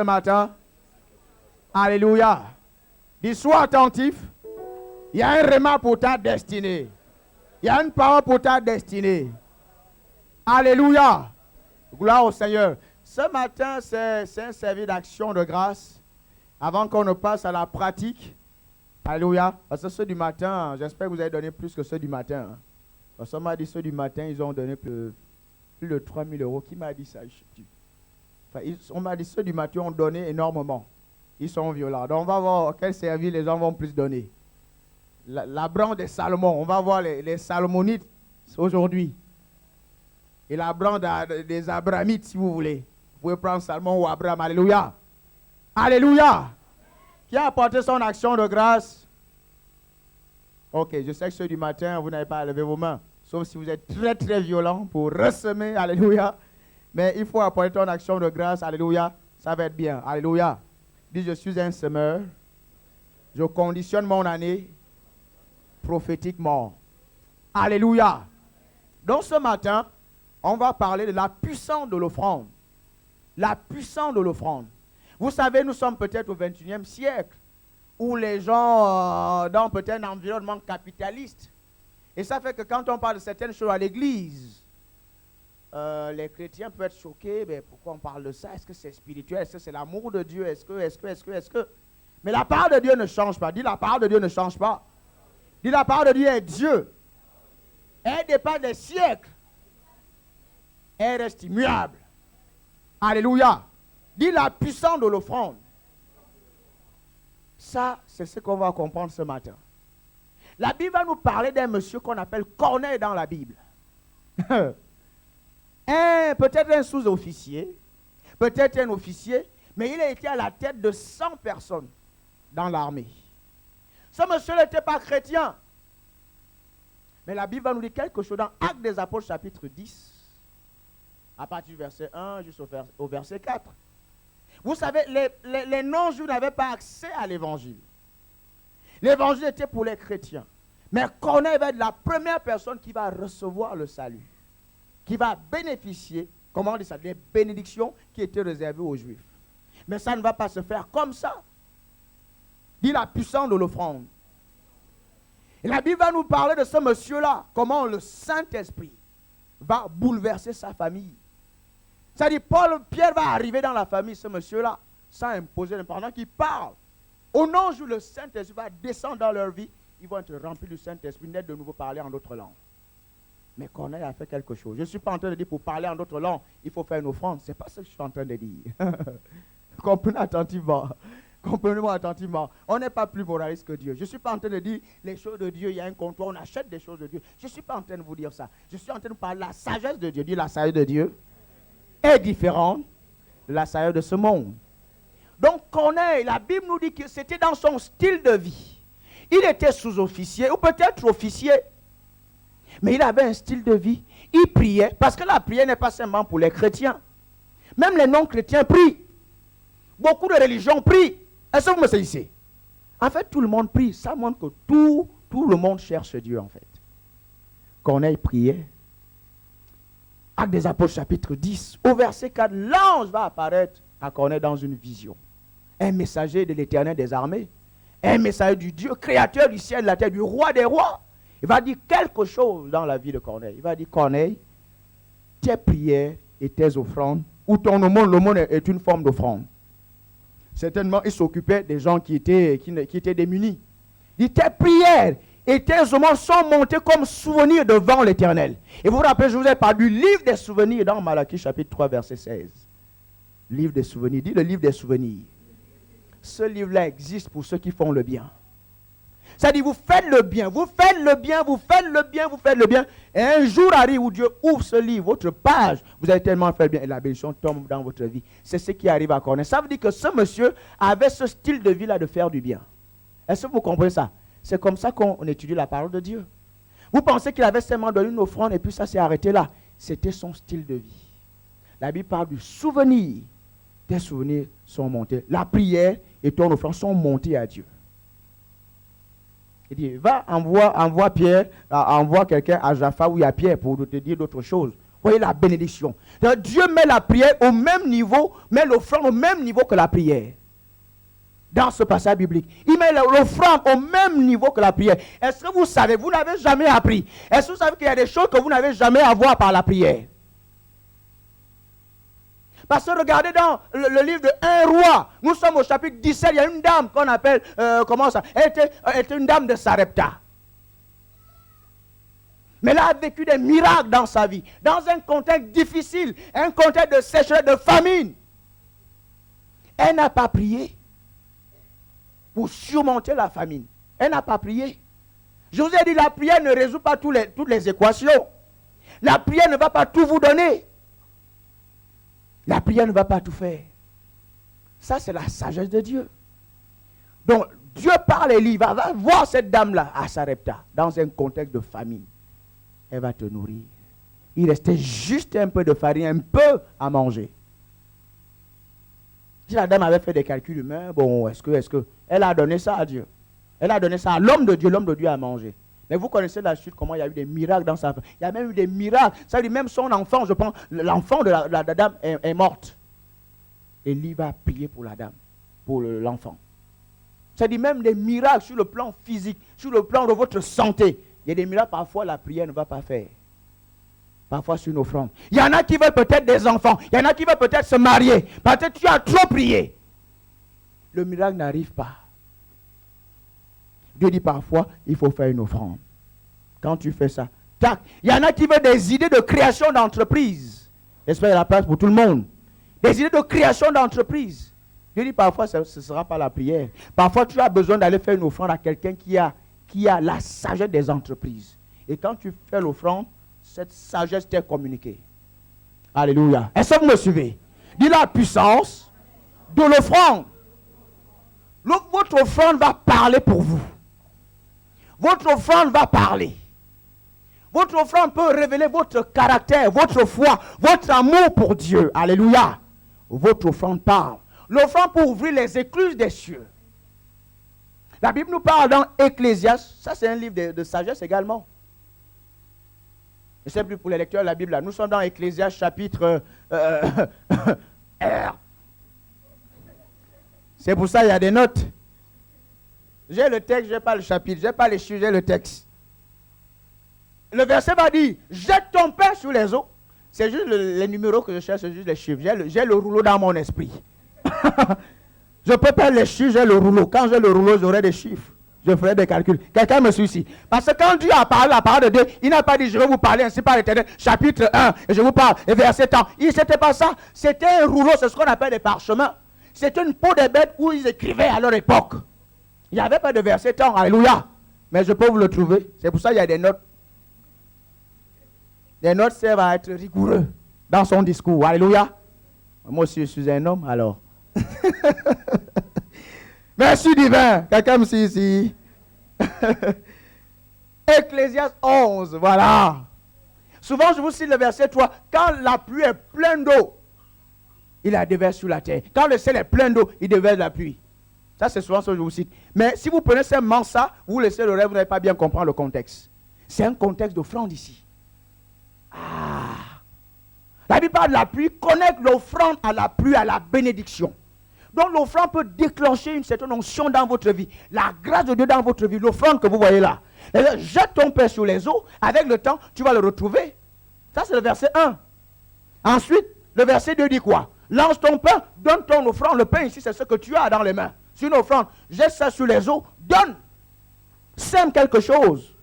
matin? Alléluia. Dis, sois attentif. Il y a un rhéma pour ta destinée. Il y a une parole pour ta destinée. Alléluia. Gloire au Seigneur. Ce matin, c'est un service d'action de grâce. Avant qu'on ne passe à la pratique. Alléluia. Parce que ceux du matin, j'espère que vous avez donné plus que ceux du matin. Parce qu'on m'a dit ceux du matin, ils ont donné plus de 3 000 euros. Qui m'a dit ça? On m'a dit ceux du matin ont donné énormément. Ils sont violents. Donc on va voir quel service les gens vont plus donner. La branche des Salomon. On va voir les Salomonites aujourd'hui. Et la branche des Abrahamites, si vous voulez. Vous pouvez prendre Salomon ou Abraham. Alléluia. Alléluia. Qui a apporté son action de grâce? Ok, je sais que ceux du matin, vous n'avez pas à lever vos mains. Sauf si vous êtes très très violent pour ressemer. Alléluia. Mais il faut apporter ton action de grâce. Alléluia. Ça va être bien. Alléluia. Dis, je suis un semeur. Je conditionne mon année prophétiquement. Alléluia. Donc ce matin, on va parler de la puissance de l'offrande. La puissance de l'offrande. Vous savez, nous sommes peut-être au 21e siècle, où les gens, dans peut-être un environnement capitaliste, et ça fait que quand on parle de certaines choses à l'église, les chrétiens peuvent être choqués, mais pourquoi on parle de ça? Est-ce que c'est spirituel? Est-ce que c'est l'amour de Dieu? Est-ce que... Mais la parole de Dieu ne change pas. Dis, la parole de Dieu ne change pas. Dis, la parole de Dieu est Dieu. Elle dépasse des siècles. Elle reste immuable. Alléluia. Dis, la puissance de l'offrande. Ça, c'est ce qu'on va comprendre ce matin. La Bible va nous parler d'un monsieur qu'on appelle Corneille dans la Bible. Peut-être un sous-officier, peut-être un officier, mais il a été à la tête de 100 personnes dans l'armée. Ce monsieur n'était pas chrétien. Mais la Bible va nous dire quelque chose dans Actes des Apôtres chapitre 10, à partir du verset 1 jusqu'au verset 4. Vous savez, les non-juifs n'avaient pas accès à l'évangile. L'évangile était pour les chrétiens. Mais Corneille va être la première personne qui va recevoir le salut, qui va bénéficier, comment on dit ça, des bénédictions qui étaient réservées aux juifs. Mais ça ne va pas se faire comme ça. Dit la puissance de l'offrande. Et la Bible va nous parler de ce monsieur-là, comment le Saint-Esprit va bouleverser sa famille. C'est-à-dire, Pierre va arriver dans la famille, ce monsieur-là, sans imposer, pendant qu'il parle. Au nom où le Saint-Esprit va descendre dans leur vie, ils vont être remplis du Saint-Esprit, net de nouveau parler en d'autres langues. Mais Corneille a fait quelque chose. Je ne suis pas en train de dire pour parler en d'autres langues, il faut faire une offrande. Ce n'est pas ce que je suis en train de dire. Comprenez attentivement. Comprenez-moi attentivement. On n'est pas plus moraliste que Dieu. Je ne suis pas en train de dire les choses de Dieu, il y a un comptoir, on achète des choses de Dieu. Je ne suis pas en train de vous dire ça. Je suis en train de parler de la sagesse de Dieu. Dis, la sagesse de Dieu est différente de la sagesse de ce monde. Donc Corneille, la Bible nous dit que c'était dans son style de vie. Il était sous-officier ou peut-être officier. Mais il avait un style de vie. Il priait, parce que la prière n'est pas seulement pour les chrétiens. Même les non-chrétiens prient. Beaucoup de religions prient. Est-ce que vous me saisissez? En fait, tout le monde prie. Ça montre que tout le monde cherche Dieu, en fait. Corneille priait. Actes des Apôtres, chapitre 10, au verset 4, l'ange va apparaître à Corneille dans une vision. Un messager de l'Éternel des armées. Un messager du Dieu, créateur du ciel et de la terre, du roi des rois. Il va dire quelque chose dans la vie de Corneille. Il va dire, Corneille, tes prières et tes offrandes, ou ton aumône, l'aumône est une forme d'offrande. Certainement, il s'occupait des gens qui étaient démunis. Il dit, tes prières et tes aumônes sont montées comme souvenirs devant l'Éternel. Et vous vous rappelez, je vous ai parlé du livre des souvenirs dans Malachie chapitre 3, verset 16. Livre des souvenirs. Dis le livre des souvenirs. Ce livre-là existe pour ceux qui font le bien. C'est-à-dire, vous faites le bien, vous faites le bien, vous faites le bien, vous faites le bien. Et un jour arrive où Dieu ouvre ce livre, votre page, vous avez tellement fait le bien et la bénédiction tombe dans votre vie. C'est ce qui arrive à Corneille. Ça veut dire que ce monsieur avait ce style de vie-là de faire du bien. Est-ce que vous comprenez ça? C'est comme ça qu'on étudie la parole de Dieu. Vous pensez qu'il avait seulement donné une offrande et puis ça s'est arrêté là? C'était son style de vie. La Bible parle du souvenir. Tes souvenirs sont montés. La prière et ton offrande sont montés à Dieu. Il dit, va, envoie Pierre, envoie quelqu'un à Jaffa où il y a Pierre pour te dire d'autres choses. Voyez la bénédiction. Donc, Dieu met la prière au même niveau, met l'offrande au même niveau que la prière. Dans ce passage biblique, il met l'offrande au même niveau que la prière. Est-ce que vous savez, vous n'avez jamais appris? Est-ce que vous savez qu'il y a des choses que vous n'avez jamais à voir par la prière? Parce que regardez dans le livre de 1 roi, nous sommes au chapitre 17, il y a une dame qu'on appelle, comment ça? Elle était une dame de Sarepta. Mais elle a vécu des miracles dans sa vie, dans un contexte difficile, un contexte de sécheresse, de famine. Elle n'a pas prié pour surmonter la famine. Elle n'a pas prié. Je vous ai dit, la prière ne résout pas toutes les équations. La prière ne va pas tout vous donner. La prière ne va pas tout faire. Ça, c'est la sagesse de Dieu. Donc, Dieu parle et il va voir cette dame-là à Sarepta, dans un contexte de famine. Elle va te nourrir. Il restait juste un peu de farine, un peu à manger. Si la dame avait fait des calculs humains, bon, est-ce que elle a donné ça à Dieu? Elle a donné ça à l'homme de Dieu a mangé. Mais vous connaissez la suite, comment il y a eu des miracles dans sa famille. Il y a même eu des miracles. Ça veut dire même son enfant, je pense, l'enfant de la dame est morte. Et lui va prier pour la dame, pour l'enfant. Ça dit même des miracles sur le plan physique, sur le plan de votre santé. Il y a des miracles, parfois la prière ne va pas faire. Parfois sur une offrande. Il y en a qui veulent peut-être des enfants. Il y en a qui veulent peut-être se marier. Peut-être tu as trop prié. Le miracle n'arrive pas. Dieu dit parfois, il faut faire une offrande. Quand tu fais ça, tac. Il y en a qui veulent des idées de création d'entreprise. J'espère qu'il y a la place pour tout le monde. Des idées de création d'entreprise. Dieu dit parfois, ce ne sera pas la prière. Parfois, tu as besoin d'aller faire une offrande à quelqu'un qui a la sagesse des entreprises. Et quand tu fais l'offrande, cette sagesse t'est communiquée. Alléluia. Est-ce que vous me suivez? Dis la puissance de l'offrande. Votre offrande va parler pour vous. Votre offrande va parler. Votre offrande peut révéler votre caractère, votre foi, votre amour pour Dieu. Alléluia. Votre offrande parle. L'offrande pour ouvrir les écluses des cieux. La Bible nous parle dans Ecclésiaste. Ça, c'est un livre de sagesse également. Je ne sais plus pour les lecteurs de la Bible. Là. Nous sommes dans Ecclésiaste chapitre R. C'est pour ça qu'il y a des notes. J'ai le texte, je n'ai pas le chapitre. Je n'ai pas les chiffres, j'ai le texte. Le verset va dire, jette ton pain sur les eaux. C'est juste les numéros que je cherche, c'est juste les chiffres. J'ai le rouleau dans mon esprit. Je peux pas les chiffres, j'ai le rouleau. Quand j'ai le rouleau, j'aurai des chiffres. Je ferai des calculs. Quelqu'un me suit ici. Parce que quand Dieu a parlé la parole de Dieu, il n'a pas dit je vais vous parler ainsi par l'Éternel, chapitre 1, et je vous parle, et verset tant. C'était pas ça. C'était un rouleau, c'est ce qu'on appelle des parchemins. C'était une peau de bête où ils écrivaient à leur époque. Il n'y avait pas de verset tant, alléluia. Mais je peux vous le trouver. C'est pour ça qu'il y a des notes. Les notes servent à être rigoureux dans son discours. Alléluia. Moi aussi, je suis un homme, alors. Merci divin. Quelqu'un me suit ici. Ecclésiaste 11, voilà. Souvent, je vous cite le verset 3. Quand la pluie est pleine d'eau, il la déverse sur la terre. Quand le ciel est plein d'eau, il déverse la pluie. Ça, c'est souvent ce que je vous cite. Mais si vous prenez seulement ça, vous laissez le rêve, vous n'allez pas bien comprendre le contexte. C'est un contexte d'offrande ici. La Bible parle de la pluie, connecte l'offrande à la pluie, à la bénédiction. Donc l'offrande peut déclencher une certaine onction dans votre vie. La grâce de Dieu dans votre vie, l'offrande que vous voyez là. Jette ton pain sur les eaux, avec le temps, tu vas le retrouver. Ça, c'est le verset 1. Ensuite, le verset 2 dit quoi? Lance ton pain, donne ton offrande. Le pain ici, c'est ce que tu as dans les mains. C'est une offrande. Jette ça sur les eaux, donne. Sème quelque chose.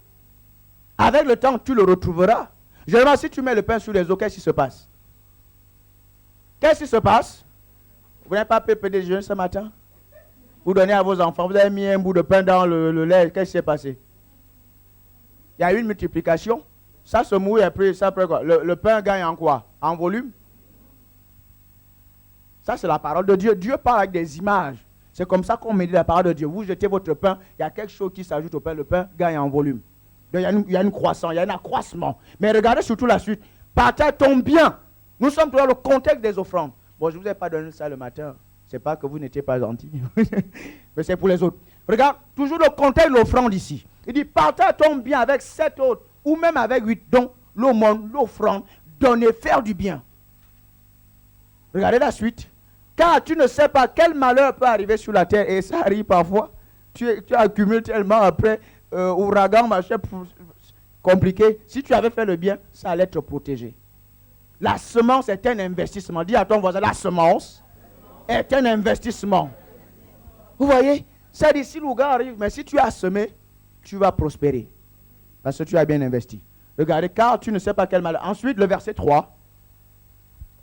Avec le temps, tu le retrouveras. Généralement, si tu mets le pain sur les eaux, qu'est-ce qui se passe? Qu'est-ce qui se passe? Vous n'avez pas payé déjeuner ce matin? Vous donnez à vos enfants, vous avez mis un bout de pain dans le lait, qu'est-ce qui s'est passé? Il y a eu une multiplication. Ça se mouille après, ça après quoi? Le pain gagne en quoi? En volume? Ça, c'est la parole de Dieu. Dieu parle avec des images. C'est comme ça qu'on médite la parole de Dieu. Vous jetez votre pain, il y a quelque chose qui s'ajoute au pain. Le pain gagne en volume. Donc, il y a une croissance, il y a un accroissement. Mais regardez surtout la suite. Partage ton bien. Nous sommes dans le contexte des offrandes. Bon, je ne vous ai pas donné ça le matin. Ce n'est pas que vous n'étiez pas gentil. Mais c'est pour les autres. Regarde, toujours le contexte de l'offrande ici. Il dit, partage ton bien avec 7 autres, ou même avec 8, dont l'aumône, l'offrande, donner, faire du bien. Regardez la suite. Car tu ne sais pas quel malheur peut arriver sur la terre. Et ça arrive parfois. Tu accumules tellement après, ouragan, machin, compliqué. Si tu avais fait le bien, ça allait te protéger. La semence est un investissement. Dis à ton voisin, la semence est un investissement. Vous voyez, ça dit, si l'ouragan arrive, mais si tu as semé, tu vas prospérer. Parce que tu as bien investi. Regardez, car tu ne sais pas quel malheur. Ensuite, le verset 3.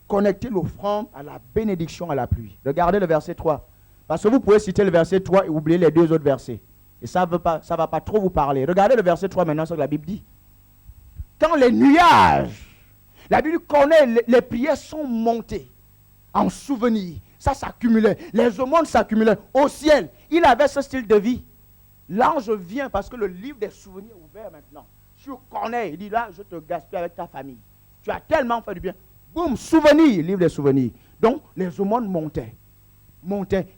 Connectez l'offrande à la bénédiction, à la pluie. Regardez le verset 3. Parce que vous pouvez citer le verset 3 et oublier les deux autres versets. Et ça ne va pas trop vous parler. Regardez le verset 3 maintenant, ce que la Bible dit. Quand les nuages, la Bible connaît, les prières sont montées en souvenir. Ça s'accumulait. Les aumônes s'accumulaient au ciel. Il avait ce style de vie. L'ange vient parce que le livre des souvenirs est ouvert maintenant. Tu connais. Il dit là, je te gaspille avec ta famille. Tu as tellement fait du bien. Boum, souvenir, livre des souvenirs. Donc, les aumônes montaient.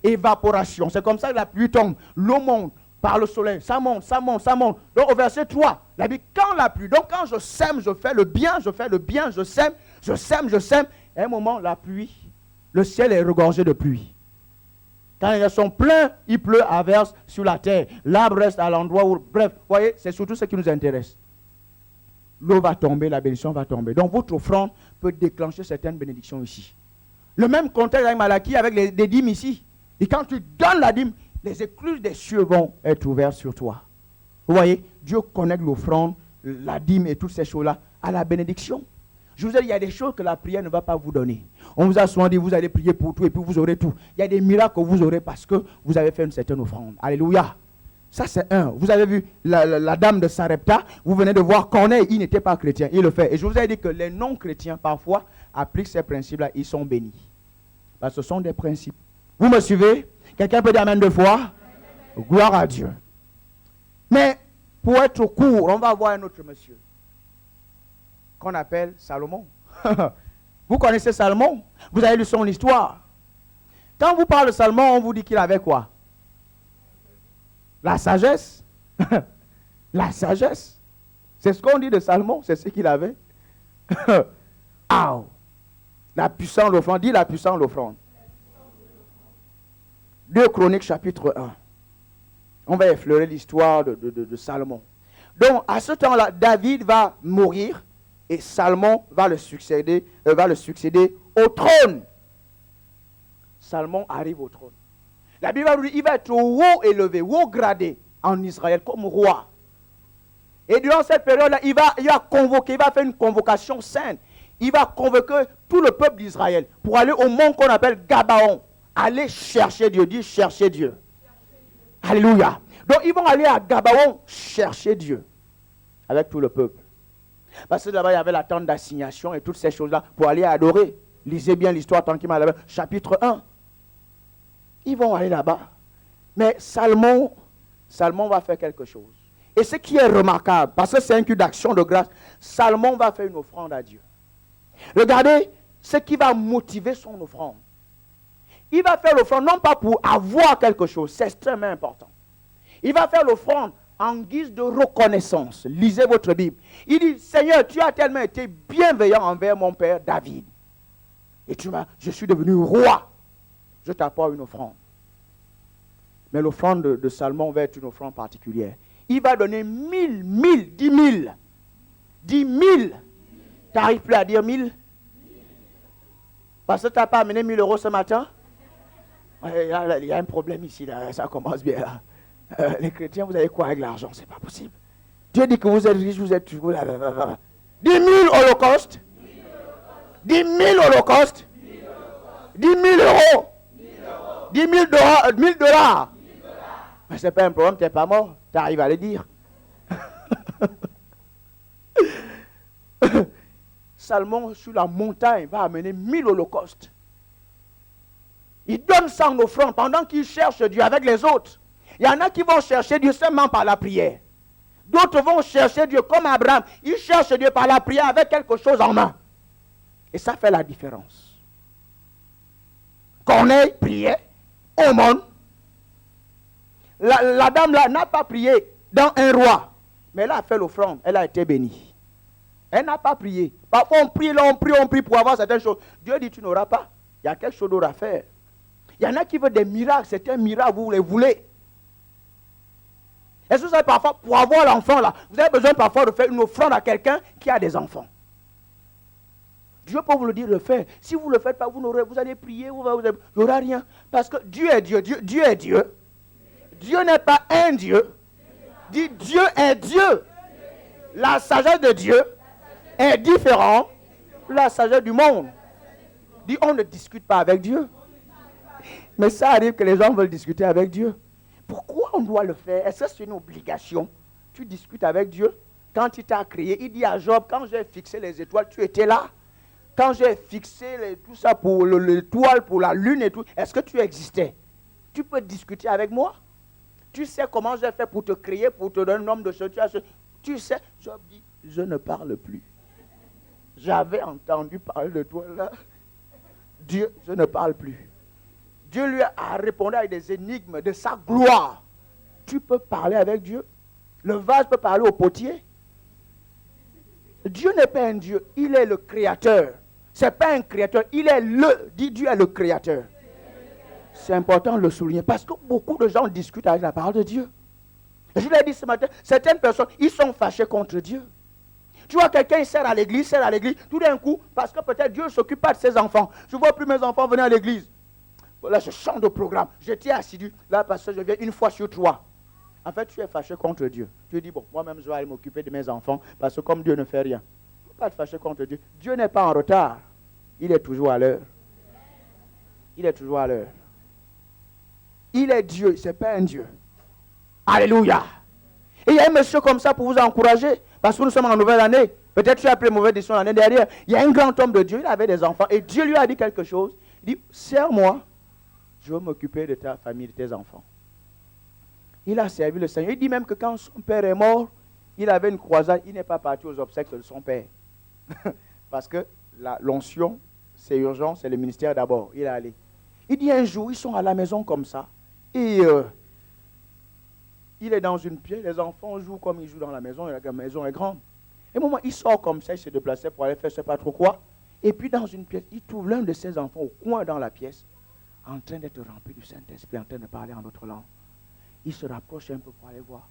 Évaporation. C'est comme ça que la pluie tombe. L'eau monte par le soleil. Ça monte, ça monte, ça monte. Donc, au verset 3, la Bible, quand la pluie, donc quand je sème, je fais le bien, je fais le bien, je sème, je sème, je sème. À un moment, la pluie, le ciel est regorgé de pluie. Quand ils sont pleins, il pleut à verse sur la terre. L'arbre reste à l'endroit où... Bref, vous voyez, c'est surtout ce qui nous intéresse. L'eau va tomber, la bénédiction va tomber. Donc, votre offrande peut déclencher certaines bénédictions ici. Le même contexte avec Malachie, avec les dîmes ici. Et quand tu donnes la dîme, les écluses des cieux vont être ouvertes sur toi. Vous voyez, Dieu connecte l'offrande, la dîme et toutes ces choses-là à la bénédiction. Je vous ai dit, il y a des choses que la prière ne va pas vous donner. On vous a souvent dit, vous allez prier pour tout et puis vous aurez tout. Il y a des miracles que vous aurez parce que vous avez fait une certaine offrande. Alléluia. Ça, c'est un. Vous avez vu la dame de Sarepta, vous venez de voir Corneille, il n'était pas chrétien, il le fait. Et je vous ai dit que les non-chrétiens, parfois, appliquent ces principes-là, ils sont bénis. Parce que ce sont des principes. Vous me suivez? Quelqu'un peut dire amen 2 fois? Gloire à Dieu. Mais, pour être court, on va voir un autre monsieur, qu'on appelle Salomon. Vous connaissez Salomon? Vous avez lu son histoire. Quand vous parlez de Salomon, on vous dit qu'il avait quoi? La sagesse. La sagesse. C'est ce qu'on dit de Salomon, c'est ce qu'il avait. La puissance de l'offrande. Dis la puissance de l'offrande. 2 Chroniques chapitre 1. On va effleurer l'histoire de Salomon. Donc, à ce temps-là, David va mourir et Salomon va le succéder au trône. Salomon arrive au trône. La Bible va nous dire qu'il va être haut élevé, haut gradé en Israël comme roi. Et durant cette période-là, il va convoquer, il va faire une convocation sainte. Il va convoquer tout le peuple d'Israël pour aller au mont qu'on appelle Gabaon. Aller chercher Dieu. Dis chercher Dieu. Alléluia. Donc ils vont aller à Gabaon chercher Dieu avec tout le peuple. Parce que là-bas, il y avait la tente d'assignation et toutes ces choses-là pour aller adorer. Lisez bien l'histoire tranquillement là-bas. Chapitre 1. Ils vont aller là-bas. Mais Salomon va faire quelque chose. Et ce qui est remarquable, parce que c'est un culte d'action de grâce, Salomon va faire une offrande à Dieu. Regardez ce qui va motiver son offrande. Il va faire l'offrande non pas pour avoir quelque chose, c'est extrêmement important. Il va faire l'offrande en guise de reconnaissance. Lisez votre Bible. Il dit, Seigneur, tu as tellement été bienveillant envers mon père David. Et je suis devenu roi. Je t'apporte une offrande. Mais l'offrande de Salomon va être une offrande particulière. Il va donner 1000, 10 000. 10 000. Tu n'arrives plus à dire 1000? Parce que tu n'as pas amené 1000 euros ce matin? Il y a un problème ici, là. Ça commence bien là. Les chrétiens, vous avez quoi avec l'argent? C'est pas possible. Dieu dit que vous êtes riches, vous êtes toujours là. 10 000 holocaustes. 10 000 holocaustes. 10 000 euros. 10 000 $. Mais ce n'est pas un problème, tu n'es pas mort. Tu arrives à le dire. Salomon, sur la montagne, va amener 1000 holocaustes. Il donne ça en offrande pendant qu'il cherche Dieu avec les autres. Il y en a qui vont chercher Dieu seulement par la prière. D'autres vont chercher Dieu comme Abraham. Ils cherchent Dieu par la prière avec quelque chose en main. Et ça fait la différence. Corneille priait, aumône. La dame là n'a pas prié dans un roi. Mais elle a fait l'offrande, elle a été bénie. Elle n'a pas prié. Parfois, on prie pour avoir certaines choses. Dieu dit, tu n'auras pas. Il y a quelque chose d'autre à faire. Il y en a qui veulent des miracles. C'est un miracle, vous les voulez. Est-ce que vous savez parfois, pour avoir l'enfant là, vous avez besoin parfois de faire une offrande à quelqu'un qui a des enfants. Dieu peut vous le dire de le faire. Si vous ne le faites pas, vous allez prier, il n'y aura rien. Parce que Dieu est Dieu. Dieu est Dieu. Dieu n'est pas un Dieu. Dit Dieu est Dieu. La sagesse de Dieu est différente de la sagesse du monde. Dit on ne discute pas avec Dieu. Mais ça arrive que les gens veulent discuter avec Dieu. Pourquoi on doit le faire? Est-ce que c'est une obligation? Tu discutes avec Dieu. Quand il t'a créé, il dit à Job, quand j'ai fixé les étoiles, tu étais là. Quand j'ai fixé tout ça pour l'étoile, pour la lune et tout, est-ce que tu existais? Tu peux discuter avec moi? Tu sais comment j'ai fait pour te créer, pour te donner un nombre de choses. Tu sais, Job dit, je ne parle plus. J'avais entendu parler de toi là. Dieu, je ne parle plus. Dieu lui a répondu avec des énigmes de sa gloire. Tu peux parler avec Dieu. Le vase peut parler au potier. Dieu n'est pas un Dieu, il est le créateur. Ce n'est pas un créateur, il est Dieu est le créateur. C'est important de le souligner parce que beaucoup de gens discutent avec la parole de Dieu. Je l'ai dit ce matin, certaines personnes, ils sont fâchés contre Dieu. Tu vois, quelqu'un, il sert à l'église, tout d'un coup, parce que peut-être Dieu ne s'occupe pas de ses enfants. Je ne vois plus mes enfants venir à l'église. Là, je change de programme. J'étais assidu. Là, parce que je viens une fois sur 3. En fait, tu es fâché contre Dieu. Tu dis, bon, moi-même, je vais aller m'occuper de mes enfants, parce que comme Dieu ne fait rien. Il ne faut pas te fâcher contre Dieu. Dieu n'est pas en retard. Il est toujours à l'heure. Il est toujours à l'heure. Il est Dieu, ce n'est pas un Dieu. Alléluia. Et il y a un monsieur comme ça pour vous encourager, parce que nous sommes en nouvelle année. Peut-être tu as pris une mauvaise décision l'année dernière. Il y a un grand homme de Dieu, il avait des enfants, et Dieu lui a dit quelque chose. Il dit, sers-moi, je vais m'occuper de ta famille, de tes enfants. Il a servi le Seigneur. Il dit même que quand son père est mort, il avait une croisade, il n'est pas parti aux obsèques de son père. Parce que l'onction, c'est urgent, c'est le ministère d'abord. Il est allé. Il dit un jour, ils sont à la maison comme ça. Et il est dans une pièce, les enfants jouent comme ils jouent dans la maison, et la maison est grande. Et au moment, il sort comme ça, il se déplaçait pour aller faire je ne sais pas trop quoi. Et puis dans une pièce, il trouve l'un de ses enfants au coin dans la pièce, en train d'être rempli du Saint-Esprit, en train de parler en d'autres langues. Il se rapproche un peu pour aller voir.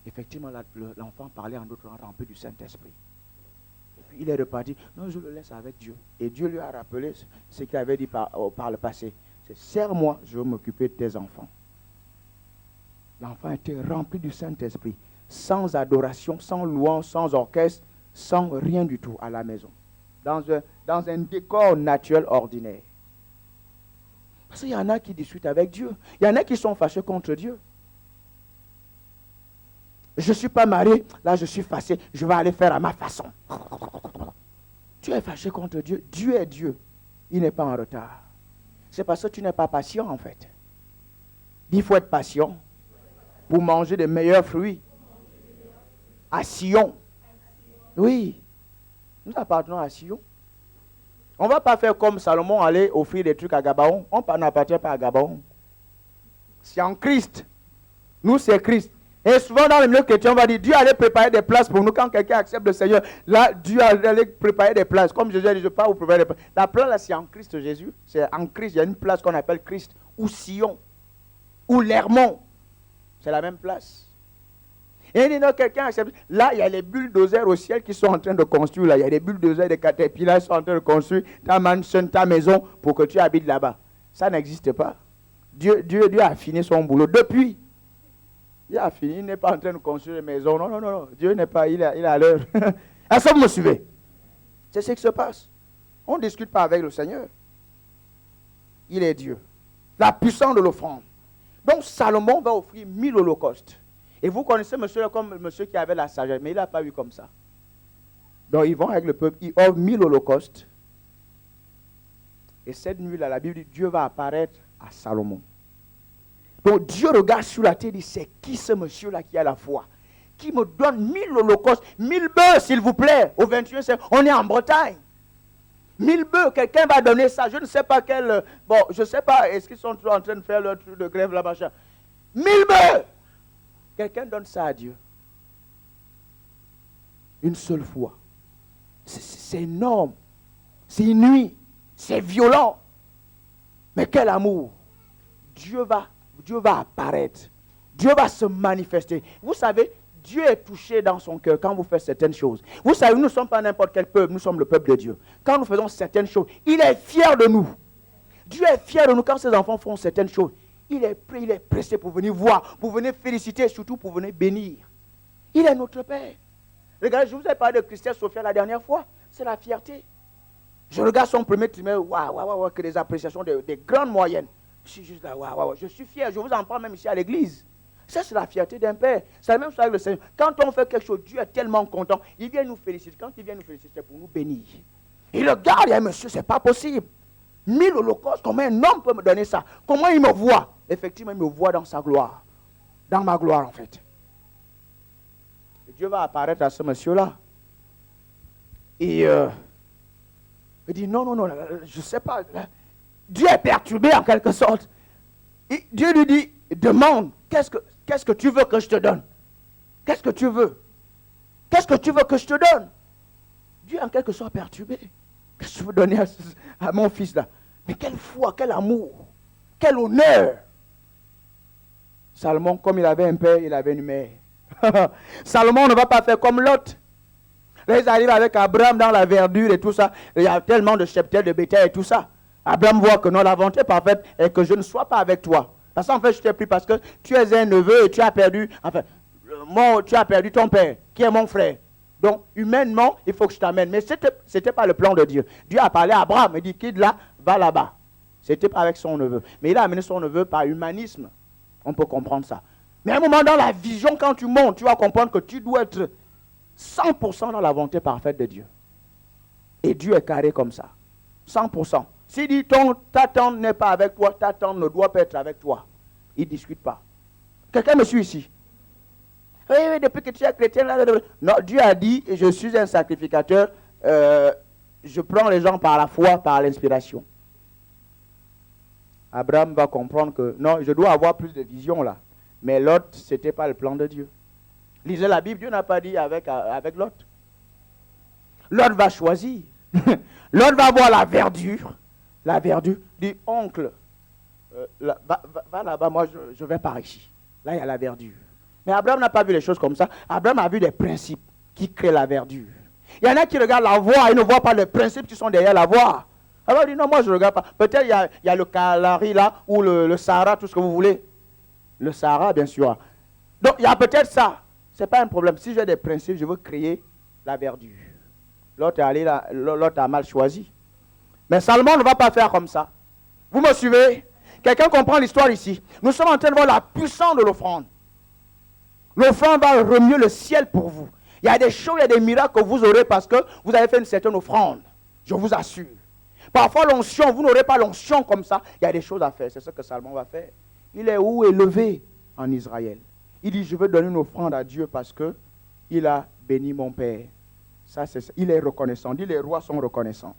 Effectivement, l'enfant parlait en d'autres langues, rempli du Saint-Esprit. Et puis il est reparti. Non, je le laisse avec Dieu. Et Dieu lui a rappelé ce qu'il avait dit par le passé. C'est sers-moi, je vais m'occuper de tes enfants. L'enfant était rempli du Saint-Esprit, sans adoration, sans louange, sans orchestre, sans rien du tout à la maison. Dans un décor naturel ordinaire. Parce qu'il y en a qui discutent avec Dieu. Il y en a qui sont fâchés contre Dieu. Je ne suis pas marié, là je suis fâché, je vais aller faire à ma façon. Tu es fâché contre Dieu. Dieu est Dieu. Il n'est pas en retard. C'est parce que tu n'es pas patient en fait. Il faut être patient pour manger de meilleurs fruits. À Sion. Oui. Nous appartenons à Sion. On ne va pas faire comme Salomon, aller offrir des trucs à Gabaon. On n'appartient pas à Gabaon. C'est en Christ. Nous, c'est Christ. Et souvent dans le milieu chrétien, on va dire, Dieu allait préparer des places pour nous. Quand quelqu'un accepte le Seigneur, là, Dieu allait préparer des places. Comme Jésus a dit, je ne vais pas vous préparer des places. La place, là, c'est en Christ Jésus. C'est en Christ, il y a une place qu'on appelle Christ, ou Sion, ou Lermont. C'est la même place. Et il dit, non, quelqu'un accepte. Là, il y a les bulldozers au ciel qui sont en train de construire. Là. Il y a des bulldozers, des caterpillars qui sont en train de construire ta mansion, ta maison, pour que tu habites là-bas. Ça n'existe pas. Dieu a fini son boulot depuis. Il a fini, il n'est pas en train de construire une maison. Non, non, non, non. Dieu n'est pas, il est à l'heure. Est-ce que vous me suivez? C'est ce qui se passe. On ne discute pas avec le Seigneur. Il est Dieu. La puissance de l'offrande. Donc Salomon va offrir 1000 holocaustes. Et vous connaissez monsieur comme monsieur qui avait la sagesse, mais il n'a pas eu comme ça. Donc ils vont avec le peuple, ils offrent 1000 holocaustes. Et cette nuit-là, la Bible dit, Dieu va apparaître à Salomon. Donc Dieu regarde sur la terre et dit, c'est qui ce monsieur-là qui a la foi? Qui me donne 1000 holocaustes, 1000 bœufs s'il vous plaît. Au 21e siècle, on est en Bretagne. 1000 bœufs, quelqu'un va donner ça. Je ne sais pas quel... Bon, je ne sais pas, est-ce qu'ils sont en train de faire leur truc de grève là, machin. 1000 bœufs! Quelqu'un donne ça à Dieu. Une seule fois. C'est énorme. C'est inouï. C'est violent. Mais quel amour. Dieu va apparaître. Dieu va se manifester. Vous savez, Dieu est touché dans son cœur quand vous faites certaines choses. Vous savez, nous ne sommes pas n'importe quel peuple, nous sommes le peuple de Dieu. Quand nous faisons certaines choses, il est fier de nous. Dieu est fier de nous quand ses enfants font certaines choses. Il est pressé pour venir voir, pour venir féliciter, surtout pour venir bénir. Il est notre Père. Regardez, je vous ai parlé de Christelle Sophia la dernière fois. C'est la fierté. Je regarde son premier trimestre, waouh, que des appréciations, des grandes moyennes. Je suis juste là, waouh, je suis fier. Je vous en parle même ici à l'église. Ça, c'est la fierté d'un père. C'est la même chose avec le Seigneur. Quand on fait quelque chose, Dieu est tellement content. Il vient nous féliciter. Quand il vient nous féliciter, c'est pour nous bénir. Il regarde, il dit, monsieur, c'est pas possible. 1000 holocaustes, comment un homme peut me donner ça? Comment il me voit? Effectivement, il me voit dans sa gloire. Dans ma gloire, en fait. Et Dieu va apparaître à ce monsieur-là. Et il dit, non, je ne sais pas. Dieu est perturbé en quelque sorte. Et Dieu lui dit, demande, qu'est-ce que tu veux que je te donne? Qu'est-ce que tu veux? Qu'est-ce que tu veux que je te donne? Dieu est en quelque sorte perturbé. Qu'est-ce que tu veux donner à mon fils là? Mais quelle foi, quel amour, quel honneur. Salomon, comme il avait un père, il avait une mère. Salomon ne va pas faire comme Lot. Là, ils arrivent avec Abraham dans la verdure et tout ça. Il y a tellement de cheptels, de bétail et tout ça. Abraham voit que non, la volonté parfaite est que je ne sois pas avec toi. Parce qu'en fait, je t'ai pris parce que tu es un neveu et tu as perdu, tu as perdu ton père, qui est mon frère. Donc, humainement, il faut que je t'amène. Mais ce n'était pas le plan de Dieu. Dieu a parlé à Abraham, il dit, quitte là, va là-bas. Ce n'était pas avec son neveu. Mais il a amené son neveu par humanisme. On peut comprendre ça. Mais à un moment, dans la vision, quand tu montes, tu vas comprendre que tu dois être 100% dans la volonté parfaite de Dieu. Et Dieu est carré comme ça. 100%. S'il dit, ta tante n'est pas avec toi, ta tante ne doit pas être avec toi. Il ne discute pas. Quelqu'un me suit ici? Oui, depuis que tu es chrétien, là, non, Dieu a dit, je suis un sacrificateur, je prends les gens par la foi, par l'inspiration. Abraham va comprendre que, non, je dois avoir plus de vision là. Mais Lot, ce n'était pas le plan de Dieu. Lisez la Bible, Dieu n'a pas dit avec Lot. Lot va choisir. Lot va voir la verdure. La verdure. Dit, oncle, va là-bas, moi je vais par ici. Là, il y a la verdure. Mais Abraham n'a pas vu les choses comme ça. Abraham a vu des principes qui créent la verdure. Il y en a qui regardent la voie et ne voient pas les principes qui sont derrière la voie. Alors il dit, non, moi je ne regarde pas. Peut-être il y a le Kalahari là, ou le Sahara, tout ce que vous voulez. Le Sahara, bien sûr. Donc il y a peut-être ça. Ce n'est pas un problème. Si j'ai des principes, je veux créer la verdure. L'autre est allé là, l'autre a mal choisi. Mais Salomon ne va pas faire comme ça. Vous me suivez? Quelqu'un comprend l'histoire ici? Nous sommes en train de voir la puissance de l'offrande. L'offrande va remuer le ciel pour vous. Il y a des choses, il y a des miracles que vous aurez parce que vous avez fait une certaine offrande. Je vous assure. Parfois l'onction, vous n'aurez pas l'onction comme ça. Il y a des choses à faire. C'est ce que Salomon va faire. Il est où élevé en Israël. Il dit, je veux donner une offrande à Dieu parce que il a béni mon Père. Ça, c'est ça. Il est reconnaissant. Dit, les rois sont reconnaissants.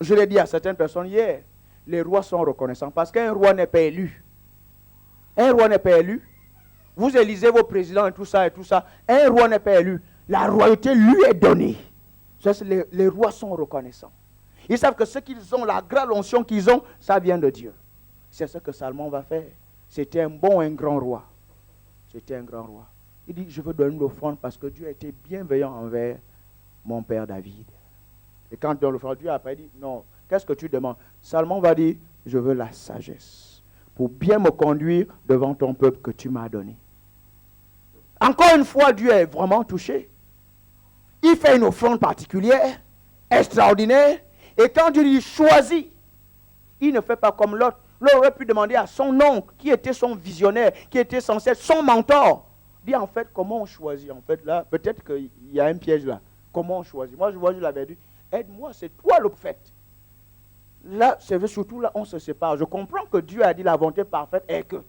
Je l'ai dit à certaines personnes hier. Les rois sont reconnaissants parce qu'un roi n'est pas élu. Un roi n'est pas élu. Vous élisez vos présidents et tout ça et tout ça. Un roi n'est pas élu. La royauté lui est donnée. Les rois sont reconnaissants. Ils savent que ce qu'ils ont, la grande onction qu'ils ont, ça vient de Dieu. C'est ce que Salomon va faire. C'était un grand roi. C'était un grand roi. Il dit, je veux donner une offrande parce que Dieu a été bienveillant envers mon père David. Et quand dans l'offrande, Dieu après dit, non, qu'est-ce que tu demandes? Salomon va dire, je veux la sagesse pour bien me conduire devant ton peuple que tu m'as donné. Encore une fois, Dieu est vraiment touché. Il fait une offrande particulière, extraordinaire, et quand Dieu lui choisit, il ne fait pas comme l'autre. L'autre aurait pu demander à son oncle, qui était son visionnaire, qui était censé être son mentor. Dit en fait, comment on choisit? En fait, là, peut-être qu'il y a un piège là. Comment on choisit? Moi, je vois, je l'avais dit, aide-moi, c'est toi le prophète. Là, c'est surtout là, on se sépare. Je comprends que Dieu a dit la volonté parfaite est que.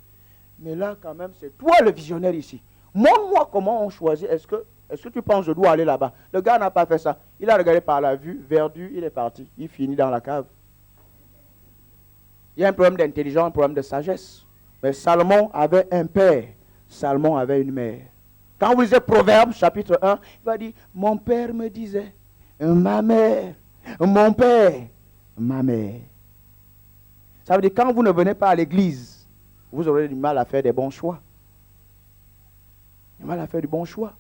Mais là, quand même, c'est toi le visionnaire ici. Montre-moi comment on choisit. Est-ce que tu penses que je dois aller là-bas? Le gars n'a pas fait ça. Il a regardé par la vue, verdu, il est parti. Il finit dans la cave. Il y a un problème d'intelligence, un problème de sagesse. Mais Salomon avait un père. Salomon avait une mère. Quand vous lisez Proverbes, chapitre 1, il va dire, mon père me disait, ma mère, mon père, ma mère. Ça veut dire quand vous ne venez pas à l'église, vous aurez du mal à faire des bons choix. Du mal à faire du bon choix.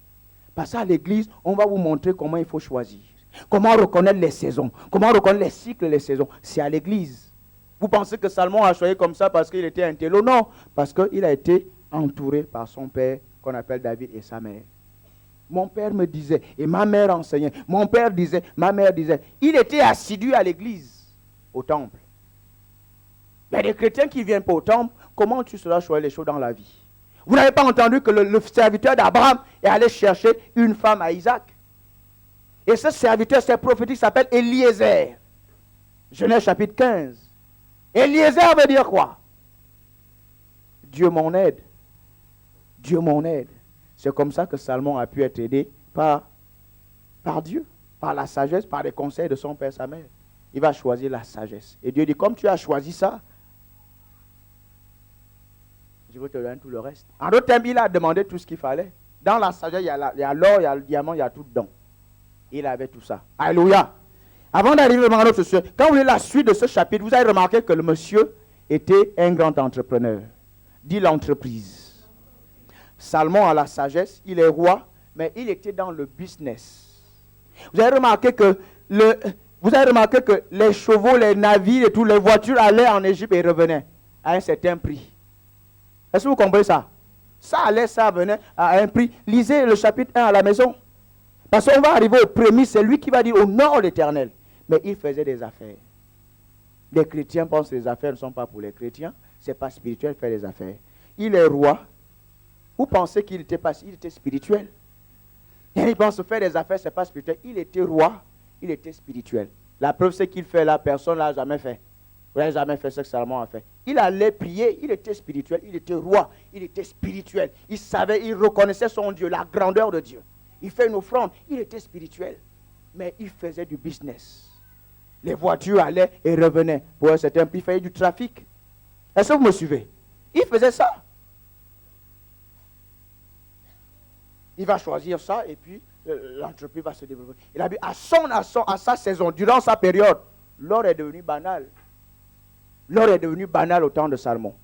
Parce qu'à l'église, on va vous montrer comment il faut choisir. Comment reconnaître les saisons. Comment reconnaître les cycles et les saisons. C'est à l'église. Vous pensez que Salomon a choisi comme ça parce qu'il était un télo? Non, parce qu'il a été entouré par son père, qu'on appelle David, et sa mère. Mon père me disait, et ma mère enseignait. Mon père disait, ma mère disait. Il était assidu à l'église, au temple. Il y a des chrétiens qui ne viennent pas au temple. Comment tu sauras choisir les choses dans la vie? Vous n'avez pas entendu que le serviteur d'Abraham est allé chercher une femme à Isaac? Et ce serviteur, ce prophétique s'appelle Eliezer. Genèse chapitre 15. Eliezer veut dire quoi? Dieu mon aide. Dieu mon aide. C'est comme ça que Salomon a pu être aidé par Dieu, par la sagesse, par les conseils de son père et sa mère. Il va choisir la sagesse. Et Dieu dit, comme tu as choisi ça, je vais te donner tout le reste. En d'autres termes, il a demandé tout ce qu'il fallait. Dans la sagesse, il y a l'or, il y a le diamant, il y a tout dedans. Il avait tout ça. Alléluia. Avant d'arriver à notre sujet, quand vous voyez la suite de ce chapitre, vous avez remarqué que le monsieur était un grand entrepreneur. Dit l'entreprise. Salomon a la sagesse, il est roi, mais il était dans le business. Vous avez remarqué que les chevaux, les navires et toutes les voitures allaient en Égypte et revenaient à un certain prix. Est-ce que vous comprenez ça? Ça allait, ça venait à un prix. Lisez le chapitre 1 à la maison. Parce qu'on va arriver au premier, c'est lui qui va dire honore l'Éternel. Mais il faisait des affaires. Les chrétiens pensent que les affaires ne sont pas pour les chrétiens. Ce n'est pas spirituel faire des affaires. Il est roi. Vous pensez qu'il était spirituel? Et il pense faire des affaires, ce n'est pas spirituel. Il était roi, il était spirituel. La preuve, c'est qu'il fait là, personne ne l'a jamais fait. Vous n'avez jamais fait ce que Salomon a fait. Il allait prier, il était spirituel, il était roi, il était spirituel. Il savait, il reconnaissait son Dieu, la grandeur de Dieu. Il fait une offrande, il était spirituel. Mais il faisait du business. Les voitures allaient et revenaient. Pour un certain prix, il faisait du trafic. Est-ce que vous me suivez? Il faisait ça. Il va choisir ça et puis l'entreprise va se développer. Il a dit à sa saison, durant sa période, l'or est devenu banal. L'or est devenu banal au temps de Salomon.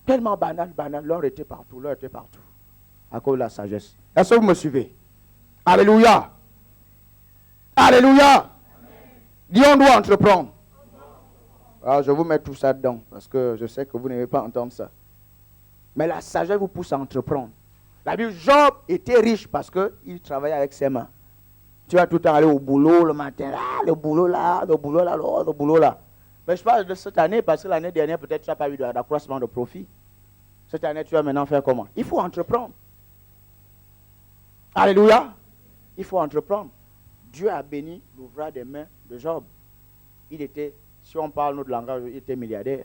Tellement banal, l'or était partout, à cause de la sagesse. Est-ce que vous me suivez? Alléluia. Alléluia. Dis, on doit entreprendre. Alors, je vous mets tout ça dedans, parce que je sais que vous n'aimez pas entendre ça. Mais la sagesse vous pousse à entreprendre. La Bible, Job était riche parce qu'il travaillait avec ses mains. Tu vas tout le temps aller au boulot le matin, le boulot là, le boulot là, le boulot là. Mais je parle de cette année parce que l'année dernière, peut-être tu n'as pas eu d'accroissement de profit. Cette année, tu vas maintenant faire comment? Il faut entreprendre. Alléluia. Il faut entreprendre. Dieu a béni l'ouvrage des mains de Job. Il était, si on parle notre langage, il était milliardaire.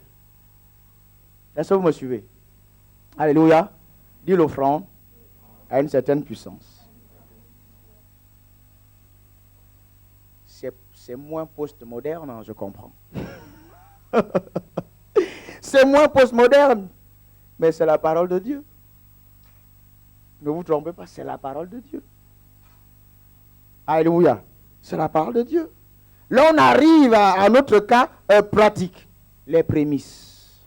Est-ce que vous me suivez? Alléluia. Dis l'offrande à une certaine puissance. C'est moins post-moderne, hein, je comprends. C'est moins post-moderne, mais c'est la parole de Dieu. Ne vous trompez pas, c'est la parole de Dieu. Alléluia. C'est la parole de Dieu. Là, on arrive à notre cas pratique, les prémices.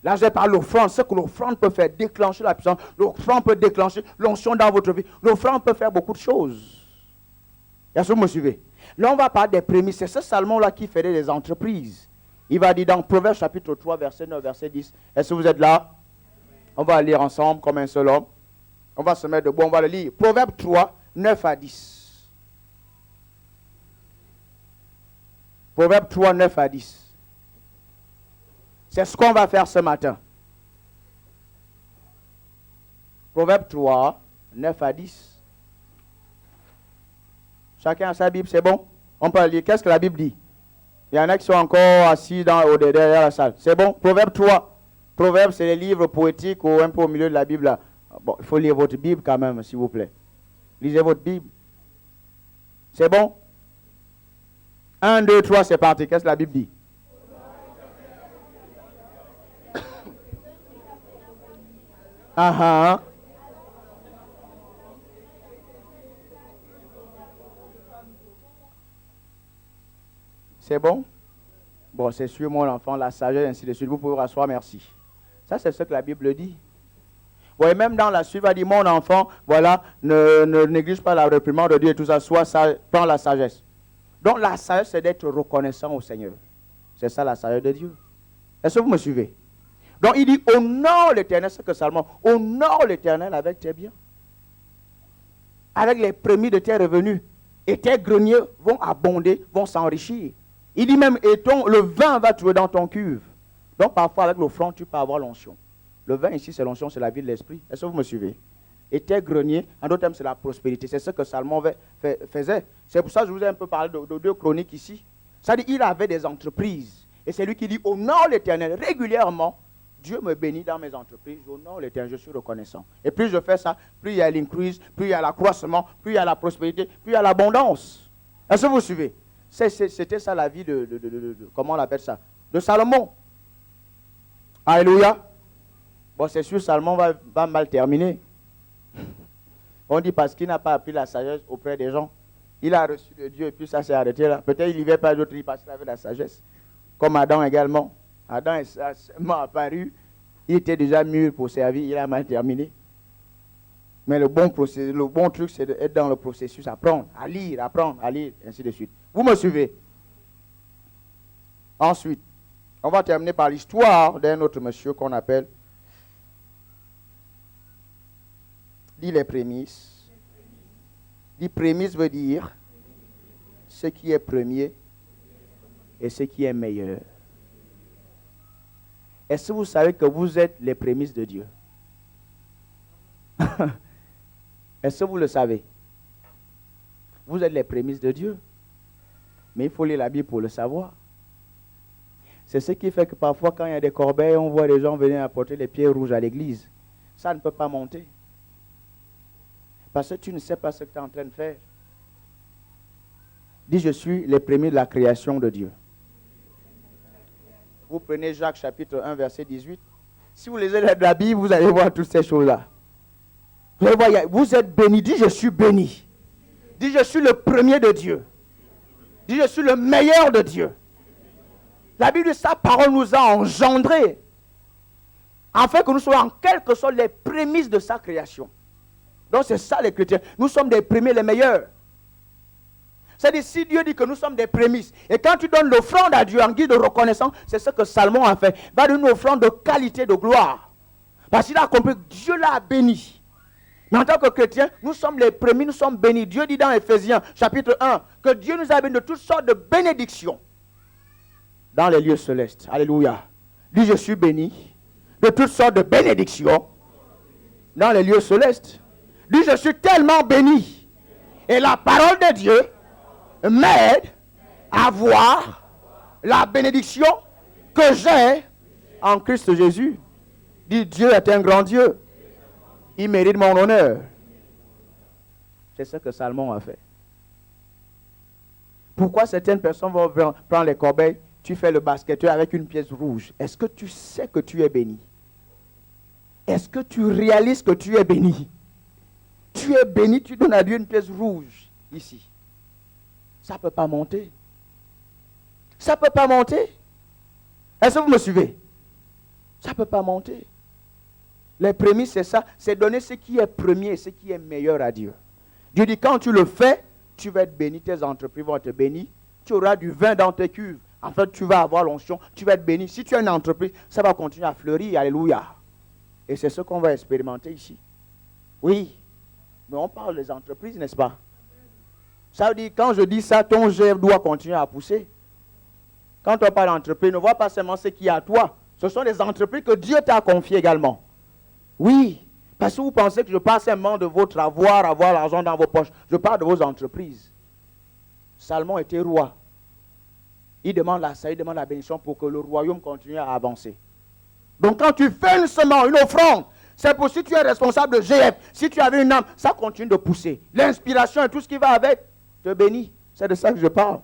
Là, je parle de l'offrande. Ce que l'offrande peut faire déclencher la puissance. L'offrande peut déclencher l'onction dans votre vie. L'offrande peut faire beaucoup de choses. Est-ce que vous me suivez? Là, on va parler des prémices. C'est ce Salomon-là qui faisait des entreprises. Il va dire dans Proverbes chapitre 3, verset 9, verset 10. Est-ce que vous êtes là? On va lire ensemble comme un seul homme. On va se mettre debout, on va le lire. Proverbes 3, 9 à 10. Proverbes 3, 9 à 10. C'est ce qu'on va faire ce matin. Proverbe 3, 9 à 10. Chacun a sa Bible, c'est bon? On peut lire. Qu'est-ce que la Bible dit? Il y en a qui sont encore assis derrière la salle. C'est bon? Proverbe 3. Proverbe, c'est les livres poétiques ou un peu au milieu de la Bible. Là. Bon, il faut lire votre Bible quand même, s'il vous plaît. Lisez votre Bible. C'est bon? 1, 2, 3, c'est parti. Qu'est-ce que la Bible dit? Ah ah. C'est bon? Bon, c'est sûr, mon enfant, la sagesse, ainsi de suite. Vous pouvez vous rasseoir, merci. Ça, c'est ce que la Bible dit. Vous voyez, même dans la suite, il va dire, mon enfant, voilà, ne néglige pas la réprimande de Dieu et tout ça, soit ça, prends la sagesse. Donc, la sagesse, c'est d'être reconnaissant au Seigneur. C'est ça, la sagesse de Dieu. Est-ce que vous me suivez? Donc, il dit, honore l'Éternel, c'est que Salomon, honore l'Éternel avec tes biens. Avec les prémices de tes revenus. Et tes greniers vont abonder, vont s'enrichir. Il dit même, et le vin va trouver dans ton cuve. Donc, parfois, avec l'offrande, tu peux avoir l'onction. Le vin ici, c'est l'onction, c'est la vie de l'esprit. Est-ce que vous me suivez? Et tes greniers, en d'autres termes, c'est la prospérité. C'est ce que Salomon faisait. C'est pour ça que je vous ai un peu parlé de 2 chroniques ici. Ça dit, il avait des entreprises. Et c'est lui qui dit, honore l'Éternel. Régulièrement, Dieu me bénit dans mes entreprises. J'honore l'Éternel, je suis reconnaissant. Et plus je fais ça, plus il y a l'increase, plus il y a l'accroissement, plus il y a la prospérité, plus il y a l'abondance. Est-ce que vous suivez? C'était ça la vie comment on appelle ça? De Salomon. Alléluia. Bon, c'est sûr, Salomon va mal terminer. On dit parce qu'il n'a pas appris la sagesse auprès des gens. Il a reçu de Dieu et puis ça s'est arrêté là. Peut-être il n'y avait pas d'autre, parce qu'il avait la sagesse. Comme Adam également. Adam est seulement apparu. Il était déjà mûr pour servir. Il a mal terminé. Mais le bon truc, c'est d'être dans le processus, apprendre, à lire, ainsi de suite. Vous me suivez? Ensuite, on va terminer par l'histoire d'un autre monsieur qu'on appelle, dit les prémices. Dit prémices veut dire ce qui est premier et ce qui est meilleur. Est-ce que vous savez que vous êtes les prémices de Dieu? Est-ce que vous le savez? Vous êtes les prémices de Dieu. Mais il faut lire la Bible pour le savoir. C'est ce qui fait que parfois, quand il y a des corbeilles, on voit les gens venir apporter les pieds rouges à l'église. Ça ne peut pas monter. Parce que tu ne sais pas ce que tu es en train de faire. Dis, je suis les premiers de la création de Dieu. Vous prenez Jacques chapitre 1, verset 18. Si vous lisez la Bible, vous allez voir toutes ces choses-là. Vous allez voir, vous êtes bénis. Dis, je suis béni. Dis, je suis le premier de Dieu. Dis, je suis le meilleur de Dieu. La Bible dit, sa parole nous a engendrés, afin que nous soyons en quelque sorte les prémices de sa création. Donc c'est ça les chrétiens. Nous sommes des premiers, les meilleurs. C'est-à-dire, si Dieu dit que nous sommes des prémices, et quand tu donnes l'offrande à Dieu en guise de reconnaissance, c'est ce que Salomon a fait. Il va donner une offrande de qualité, de gloire. Parce qu'il a compris que Dieu l'a béni. Mais en tant que chrétiens, nous sommes les premiers, nous sommes bénis. Dieu dit dans Éphésiens, chapitre 1, que Dieu nous a bénis de toutes sortes de bénédictions dans les lieux célestes. Alléluia. Dis, je suis béni de toutes sortes de bénédictions dans les lieux célestes. Dis, je suis tellement béni. Et la parole de Dieu m'aide à voir la bénédiction que j'ai en Christ Jésus. Dis, Dieu est un grand Dieu. Il mérite mon honneur. C'est ce que Salomon a fait. Pourquoi certaines personnes vont prendre les corbeilles? Tu fais le basketteur avec une pièce rouge. Est-ce que tu sais que tu es béni? Est-ce que tu réalises que tu es béni? Tu es béni, tu donnes à Dieu une pièce rouge ici. Ça ne peut pas monter. Ça ne peut pas monter. Est-ce que vous me suivez? Ça ne peut pas monter. Les prémices, c'est ça. C'est donner ce qui est premier, ce qui est meilleur à Dieu. Dieu dit, quand tu le fais, tu vas être béni, tes entreprises vont être bénies. Tu auras du vin dans tes cuves. En fait, tu vas avoir l'onction, tu vas être béni. Si tu as une entreprise, ça va continuer à fleurir. Alléluia. Et c'est ce qu'on va expérimenter ici. Oui. Mais on parle des entreprises, n'est-ce pas? Ça veut dire, quand je dis ça, ton jet doit continuer à pousser. Quand on parle d'entreprise, ne vois pas seulement ce qu'il y a à toi. Ce sont des entreprises que Dieu t'a confiées également. Oui. Parce que vous pensez que je parle seulement de votre avoir l'argent dans vos poches. Je parle de vos entreprises. Salomon était roi. Il demande la bénédiction pour que le royaume continue à avancer. Donc quand tu fais une semence, une offrande, c'est pour si tu es responsable de GF, si tu avais une âme, ça continue de pousser. L'inspiration et tout ce qui va avec te bénit. C'est de ça que je parle.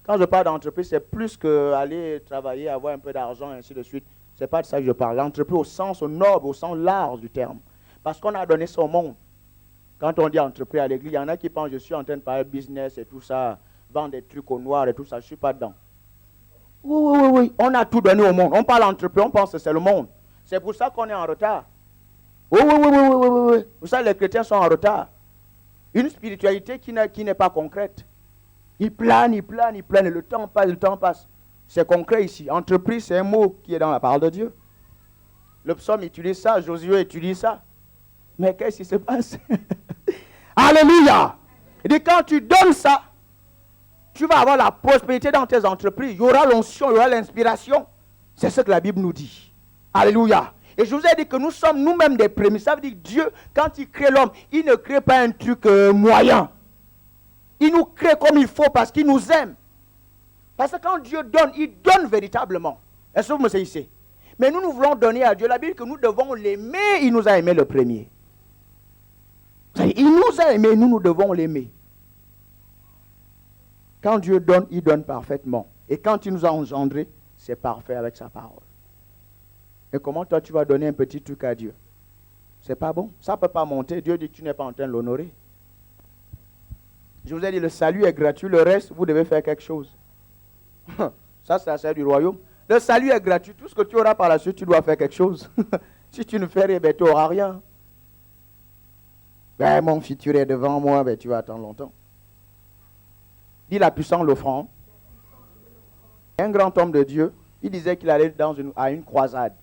Quand je parle d'entreprise, c'est plus qu'aller travailler, avoir un peu d'argent et ainsi de suite. Ce n'est pas de ça que je parle. L'entreprise au sens noble, au sens large du terme. Parce qu'on a donné ça au monde. Quand on dit entreprise à l'église, il y en a qui pensent que je suis en train de parler business et tout ça, vendre des trucs au noir et tout ça. Je ne suis pas dedans. Oui. On a tout donné au monde. On parle entrepreneur, on pense que c'est le monde. C'est pour ça qu'on est en retard. Oui. Pour ça, les chrétiens sont en retard. Une spiritualité qui n'est pas concrète. Il plane. Et le temps passe. C'est concret ici. Entreprise, c'est un mot qui est dans la parole de Dieu. Le psaume utilise ça, Josué utilise ça. Mais qu'est-ce qui se passe? Alléluia! Il dit, quand tu donnes ça, tu vas avoir la prospérité dans tes entreprises. Il y aura l'onction, il y aura l'inspiration. C'est ce que la Bible nous dit. Alléluia! Et je vous ai dit que nous sommes nous-mêmes des prémices. Ça veut dire que Dieu, quand il crée l'homme, il ne crée pas un truc moyen. Il nous crée comme il faut parce qu'il nous aime. Parce que quand Dieu donne, il donne véritablement. Est-ce que vous me saisissez? Mais nous voulons donner à Dieu. La Bible dit que nous devons l'aimer. Il nous a aimé le premier. Il nous a aimé, nous devons l'aimer. Quand Dieu donne, il donne parfaitement. Et quand il nous a engendrés, c'est parfait avec sa parole. Et comment toi tu vas donner un petit truc à Dieu? C'est pas bon. Ça ne peut pas monter. Dieu dit que tu n'es pas en train de l'honorer. Je vous ai dit, le salut est gratuit. Le reste, vous devez faire quelque chose. Ça, c'est la salut du royaume. Le salut est gratuit. Tout ce que tu auras par la suite, tu dois faire quelque chose. Si tu ne fais rien, ben, tu n'auras rien. Ben, mon futur est devant moi, ben, tu vas attendre longtemps. Dis la puissance, l'offrande. Un grand homme de Dieu, il disait qu'il allait à une croisade.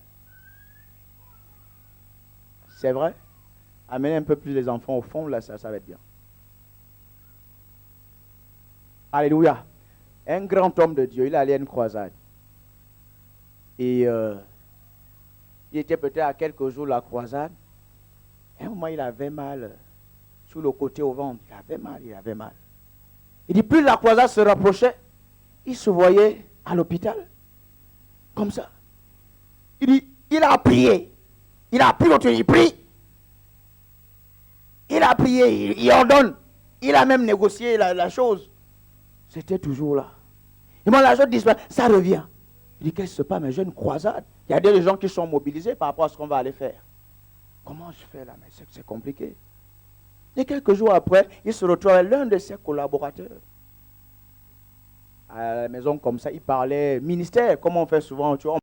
C'est vrai? Amenez un peu plus les enfants au fond, là, ça va être bien. Alléluia. Un grand homme de Dieu, il allait à une croisade. Et il était peut-être à quelques jours de la croisade. À un moment, il avait mal sur le côté au ventre. Il avait mal. Il dit, plus la croisade se rapprochait, il se voyait à l'hôpital. Comme ça. Il dit, il a prié. Il a pris il prie. Il a prié, il ordonne. Il a même négocié la chose. C'était toujours là. Et moi, la chose disparaît, ça revient. Il dit, qu'est-ce qui se passe? Mais j'ai une croisade. Il y a des gens qui sont mobilisés par rapport à ce qu'on va aller faire. Comment je fais là? Mais c'est compliqué. Et quelques jours après, il se retrouve avec l'un de ses collaborateurs. À la maison comme ça, il parlait ministère, comme on fait souvent. Tu vois,